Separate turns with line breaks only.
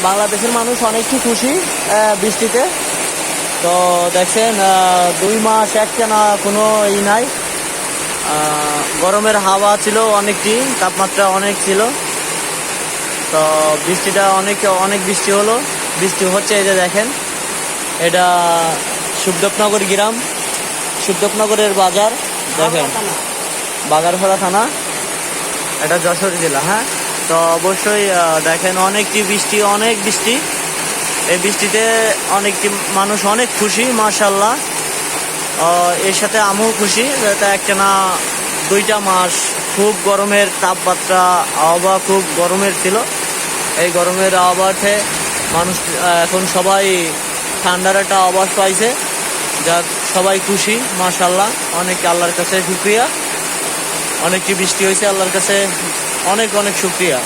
বাংলাদেশের মানুষ অনেকটি খুশি বৃষ্টিতে। তো দেখছেন 2 মাস একটানা কোনো নাই। গরমের হাওয়া ছিল অনেকটি, তাপমাত্রা অনেক ছিল। তো বৃষ্টিটা অনেক বৃষ্টি হলো, বৃষ্টি হচ্ছে। এই যে দেখেন, এটা সুখদেবনগর গ্রাম, সুখদেবনগরের বাজার। দেখেন বাগারপাড়া থানা, এটা যশোর জেলা। হ্যাঁ, তো অবশ্যই দেখেন অনেকটি বৃষ্টি, অনেক বৃষ্টি। এই বৃষ্টিতে অনেকটি মানুষ অনেক খুশি, মাশাআল্লাহ। এর সাথে আমিও খুশি। এটা একটানা 2টা মাস খুব গরমের তাপমাত্রা, আবহাওয়া খুব গরমের ছিল। এই গরমের আবহাওয়াতে মানুষ এখন সবাই ঠান্ডার একটা আভাস পাইছে। যাক, সবাই খুশি, মাশাআল্লাহ। অনেক আল্লাহর কাছে শুকরিয়া। অনেকটি বৃষ্টি হয়েছে, আল্লাহর কাছে অনেক অনেক শুকরিয়া।